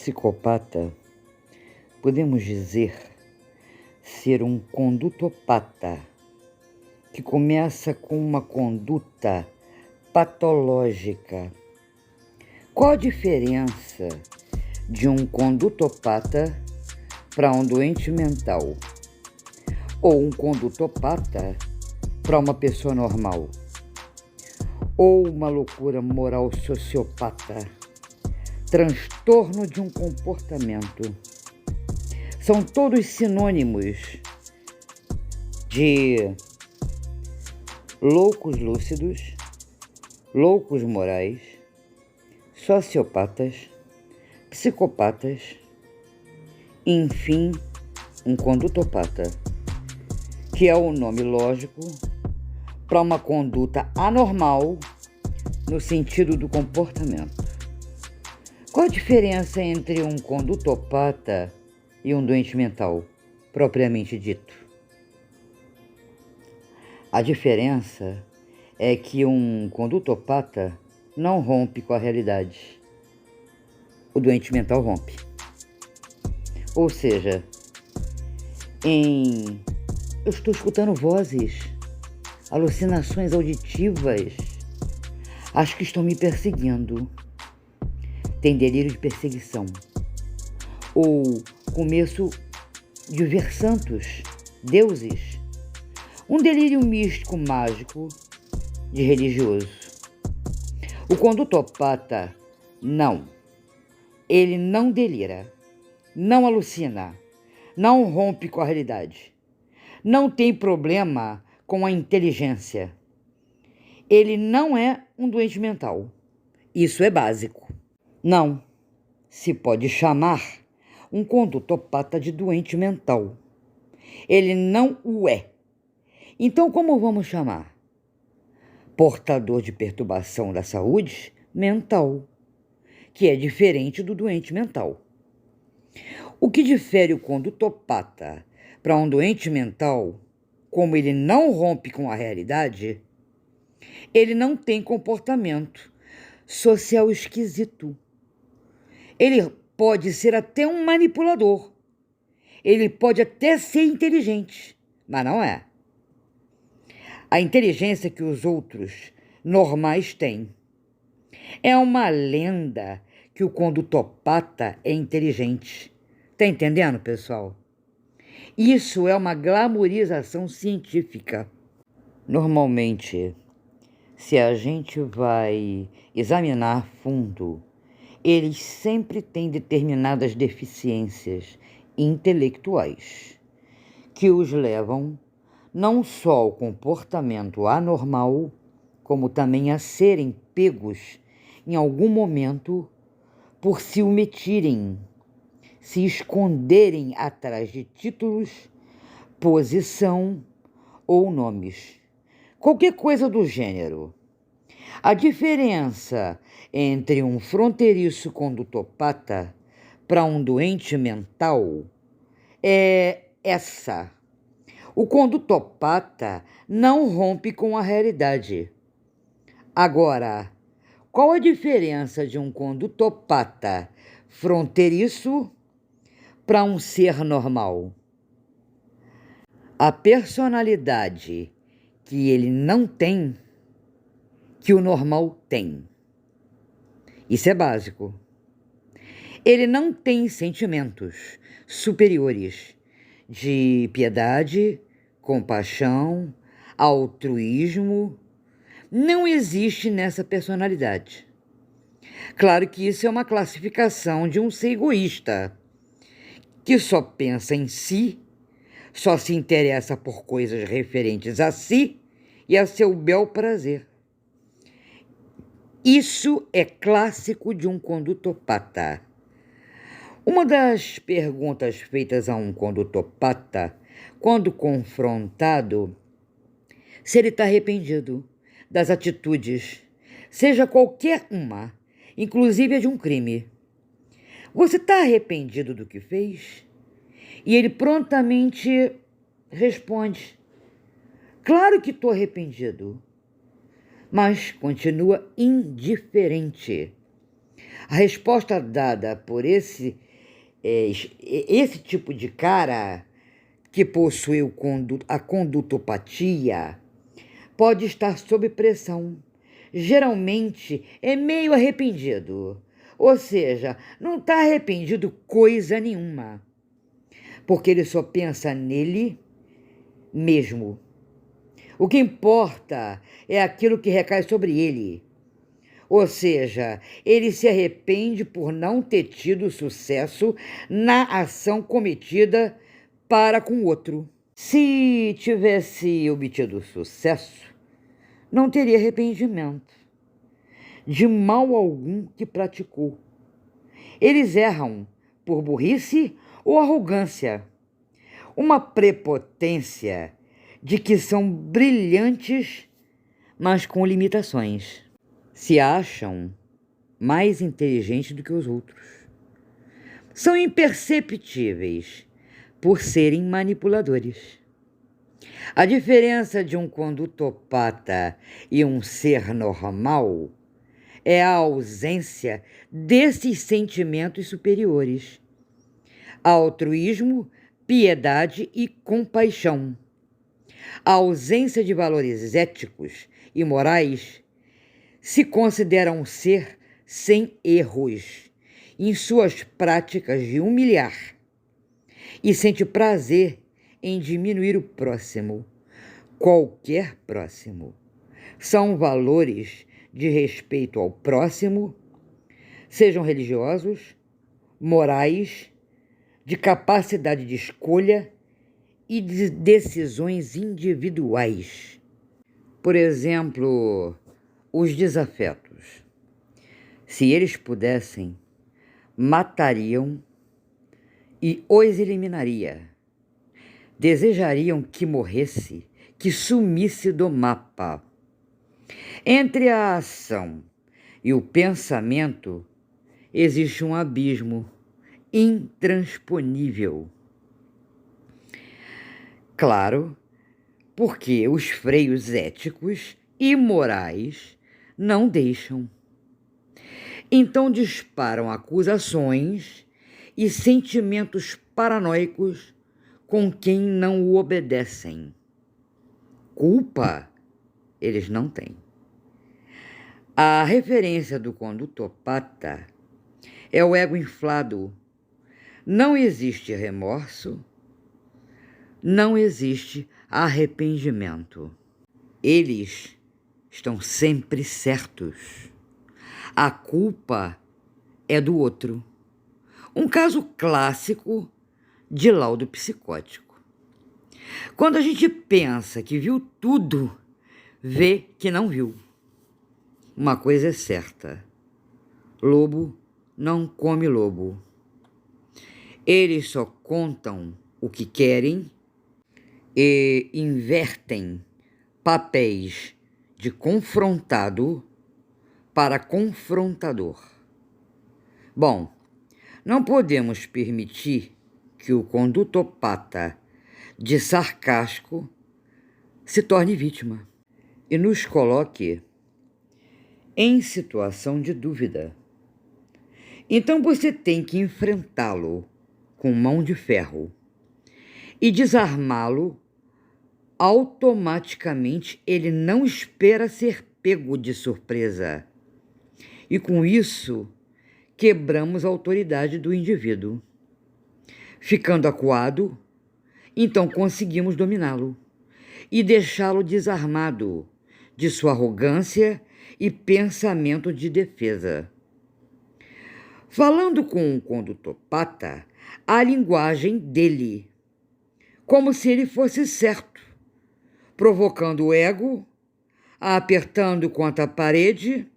psicopata, podemos dizer ser um condutopata, que começa com uma conduta patológica. Qual a diferença de um condutopata para um doente mental? Ou um condutopata para uma pessoa normal? Ou uma loucura moral sociopata? Transtorno de um comportamento. São todos sinônimos de loucos lúcidos, loucos morais, sociopatas, psicopatas, enfim, um condutopata, que é o nome lógico para uma conduta anormal no sentido do comportamento. Qual a diferença entre um condutopata e um doente mental, propriamente dito? A diferença é que um condutopata não rompe com a realidade. O doente mental rompe. Ou seja, eu estou escutando vozes, alucinações auditivas, acho que estão me perseguindo. Tem delírio de perseguição. Ou começo de ver santos, deuses. Um delírio místico mágico de religioso. O condutopata, não. Ele não delira, não alucina, não rompe com a realidade. Não tem problema com a inteligência. Ele não é um doente mental. Isso é básico. Não se pode chamar um condutopata de doente mental. Ele não o é. Então, como vamos chamar? Portador de perturbação da saúde mental, que é diferente do doente mental. O que difere o condutopata para um doente mental, como ele não rompe com a realidade, ele não tem comportamento social esquisito. Ele pode ser até um manipulador. Ele pode até ser inteligente, mas não é. A inteligência que os outros normais têm. É uma lenda que o condutopata é inteligente. Tá entendendo, pessoal? Isso é uma glamorização científica. Normalmente, se a gente vai examinar a fundo, eles sempre têm determinadas deficiências intelectuais que os levam não só ao comportamento anormal, como também a serem pegos em algum momento por se omitirem, se esconderem atrás de títulos, posição ou nomes. Qualquer coisa do gênero. A diferença entre um fronteiriço condutopata para um doente mental é essa. O condutopata não rompe com a realidade. Agora, qual a diferença de um condutopata fronteiriço para um ser normal? A personalidade que ele não tem, que o normal tem. Isso é básico. Ele não tem sentimentos superiores de piedade, compaixão, altruísmo. Não existe nessa personalidade. Claro que isso é uma classificação de um ser egoísta, que só pensa em si, só se interessa por coisas referentes a si e a seu bel prazer. Isso é clássico de um condutopata. Uma das perguntas feitas a um condutopata, quando confrontado, se ele está arrependido das atitudes, seja qualquer uma, inclusive a de um crime. Você está arrependido do que fez? E ele prontamente responde: claro que estou arrependido. Mas continua indiferente. A resposta dada por esse tipo de cara que possui a condutopatia pode estar sob pressão. Geralmente é meio arrependido, ou seja, não está arrependido coisa nenhuma, porque ele só pensa nele mesmo. O que importa é aquilo que recai sobre ele. Ou seja, ele se arrepende por não ter tido sucesso na ação cometida para com o outro. Se tivesse obtido sucesso, não teria arrependimento de mal algum que praticou. Eles erram por burrice ou arrogância, uma prepotência de que são brilhantes, mas com limitações. Se acham mais inteligentes do que os outros. São imperceptíveis por serem manipuladores. A diferença de um condutopata e um ser normal é a ausência desses sentimentos superiores: altruísmo, piedade e compaixão. A ausência de valores éticos e morais se considera um ser sem erros em suas práticas de humilhar e sente prazer em diminuir o próximo, qualquer próximo. São valores de respeito ao próximo, sejam religiosos, morais, de capacidade de escolha e de decisões individuais. Por exemplo, os desafetos. Se eles pudessem, matariam e os eliminaria. Desejariam que morresse, que sumisse do mapa. Entre a ação e o pensamento existe um abismo intransponível. Claro, porque os freios éticos e morais não deixam. Então disparam acusações e sentimentos paranoicos com quem não o obedecem. Culpa eles não têm. A referência do condutopata é o ego inflado. Não existe remorso, não existe arrependimento. Eles estão sempre certos. A culpa é do outro. Um caso clássico de laudo psicótico. Quando a gente pensa que viu tudo, vê que não viu. Uma coisa é certa: lobo não come lobo. Eles só contam o que querem e invertem papéis de confrontado para confrontador. Bom, não podemos permitir que o condutopata de sarcasmo se torne vítima e nos coloque em situação de dúvida. Então você tem que enfrentá-lo com mão de ferro e desarmá-lo automaticamente. Ele não espera ser pego de surpresa. E com isso, quebramos a autoridade do indivíduo. Ficando acuado, então conseguimos dominá-lo e deixá-lo desarmado de sua arrogância e pensamento de defesa. Falando com o condutopata, a linguagem dele, como se ele fosse certo, provocando o ego, apertando contra a parede,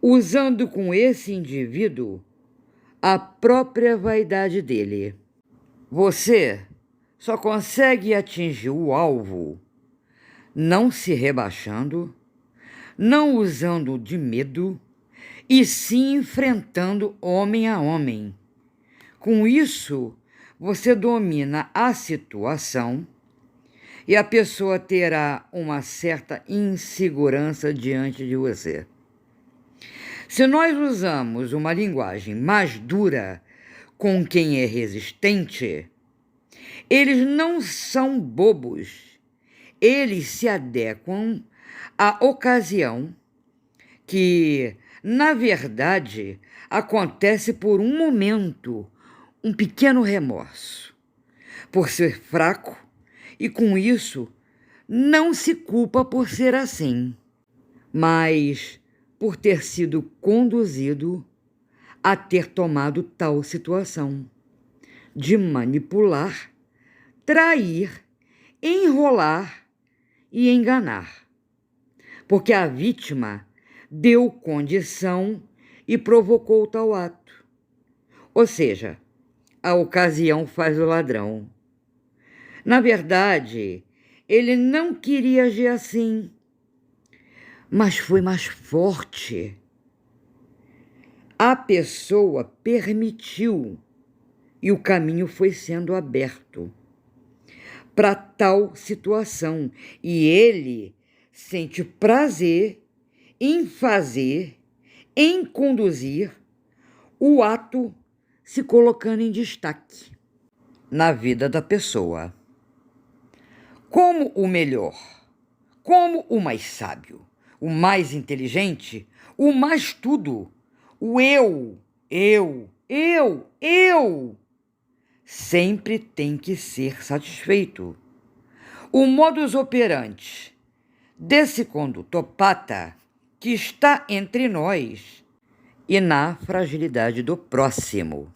usando com esse indivíduo a própria vaidade dele. Você só consegue atingir o alvo não se rebaixando, não usando de medo, e sim enfrentando homem a homem. Com isso, você domina a situação e a pessoa terá uma certa insegurança diante de você. Se nós usamos uma linguagem mais dura com quem é resistente, eles não são bobos. Eles se adequam à ocasião que, na verdade, acontece por um momento, um pequeno remorso, por ser fraco e, com isso, não se culpa por ser assim, mas por ter sido conduzido a ter tomado tal situação de manipular, trair, enrolar e enganar, porque a vítima deu condição e provocou tal ato. Ou seja, a ocasião faz o ladrão. Na verdade, ele não queria agir assim, mas foi mais forte. A pessoa permitiu e o caminho foi sendo aberto para tal situação. E ele sente prazer em fazer, em conduzir o ato se colocando em destaque na vida da pessoa. Como o melhor, como o mais sábio, o mais inteligente, o mais tudo, o eu sempre tem que ser satisfeito. O modus operandi desse condutopata que está entre nós e na fragilidade do próximo.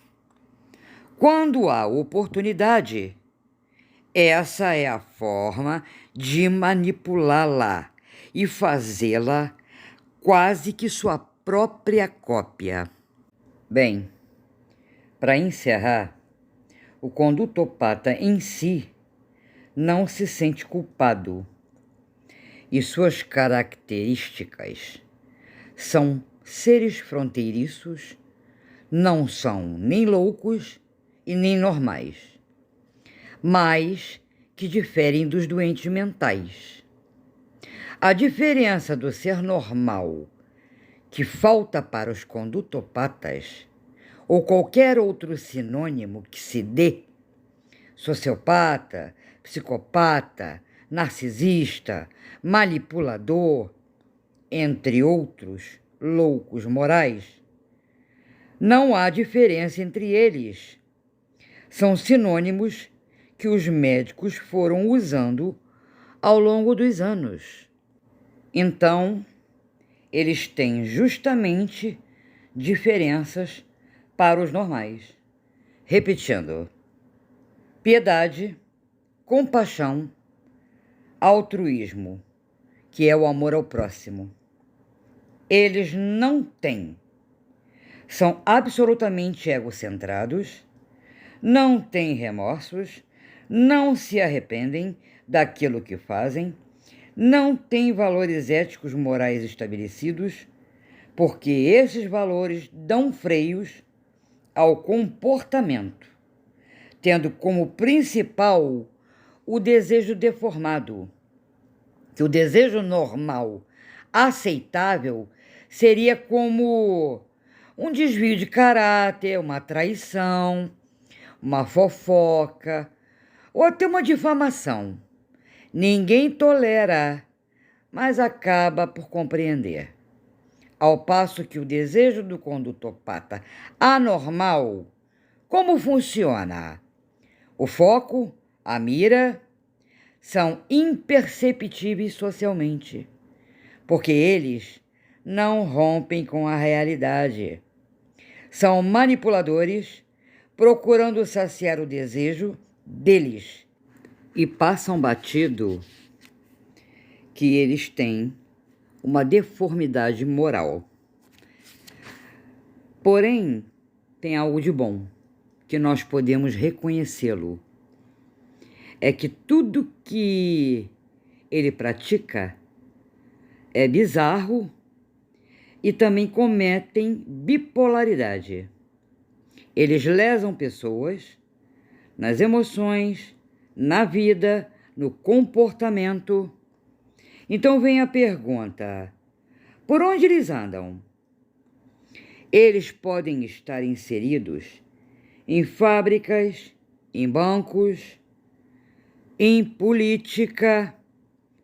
Quando há oportunidade, essa é a forma de manipulá-la e fazê-la quase que sua própria cópia. Bem, para encerrar, o condutopata em si não se sente culpado e suas características são seres fronteiriços, não são nem loucos e nem normais, mas que diferem dos doentes mentais. A diferença do ser normal, que falta para os condutopatas, ou qualquer outro sinônimo que se dê, sociopata, psicopata, narcisista, manipulador, entre outros loucos morais, não há diferença entre eles. São sinônimos que os médicos foram usando ao longo dos anos. Então, eles têm justamente diferenças para os normais. Repetindo: piedade, compaixão, altruísmo, que é o amor ao próximo. Eles não têm. São absolutamente egocentrados, não têm remorsos, não se arrependem daquilo que fazem, não têm valores éticos morais estabelecidos, porque esses valores dão freios ao comportamento, tendo como principal o desejo deformado, que o desejo normal, aceitável, seria como um desvio de caráter, uma traição, uma fofoca ou até uma difamação. Ninguém tolera, mas acaba por compreender. Ao passo que o desejo do condutopata anormal, como funciona? O foco, a mira, são imperceptíveis socialmente, porque eles não rompem com a realidade. São manipuladores procurando saciar o desejo deles e passam batido que eles têm uma deformidade moral. Porém, tem algo de bom, que nós podemos reconhecê-lo. É que tudo que ele pratica é bizarro e também cometem bipolaridade. Eles lesam pessoas nas emoções, na vida, no comportamento. Então vem a pergunta: por onde eles andam? Eles podem estar inseridos em fábricas, em bancos, em política,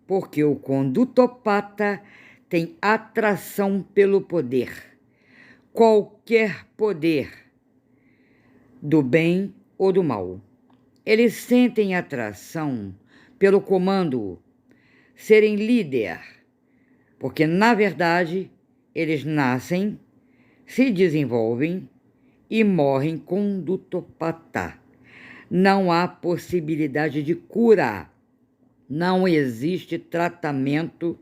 porque o condutopata tem atração pelo poder. Qualquer poder, do bem ou do mal. Eles sentem atração pelo comando, serem líder, porque, na verdade, eles nascem, se desenvolvem e morrem condutopata. Não há possibilidade de cura. Não existe tratamento,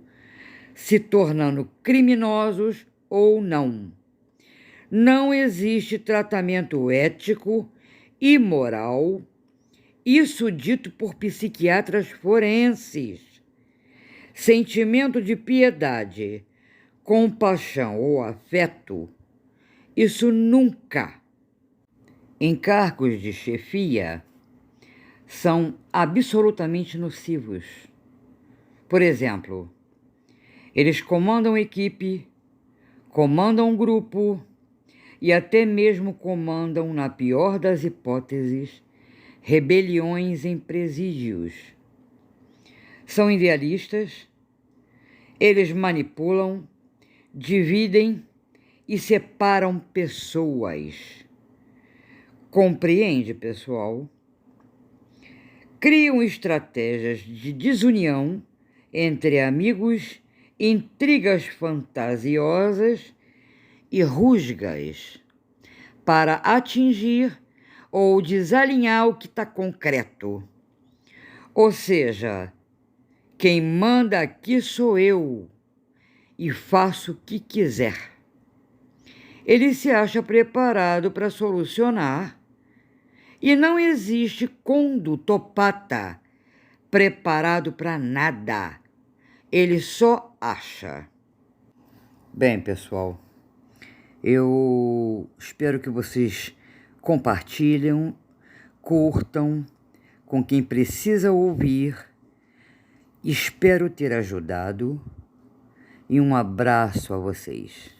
se tornando criminosos ou não. Não existe tratamento ético e moral, isso dito por psiquiatras forenses. Sentimento de piedade, compaixão ou afeto, isso nunca. Em cargos de chefia, são absolutamente nocivos. Por exemplo, eles comandam equipe, comandam grupo e até mesmo comandam, na pior das hipóteses, rebeliões em presídios. São idealistas, eles manipulam, dividem e separam pessoas. Compreende, pessoal? Criam estratégias de desunião entre amigos, intrigas fantasiosas e rusgas para atingir ou desalinhar o que está concreto. Ou seja, quem manda aqui sou eu e faço o que quiser. Ele se acha preparado para solucionar e não existe condutopata preparado para nada. Ele só acha. Bem, pessoal, eu espero que vocês compartilhem, curtam com quem precisa ouvir. Espero ter ajudado e um abraço a vocês.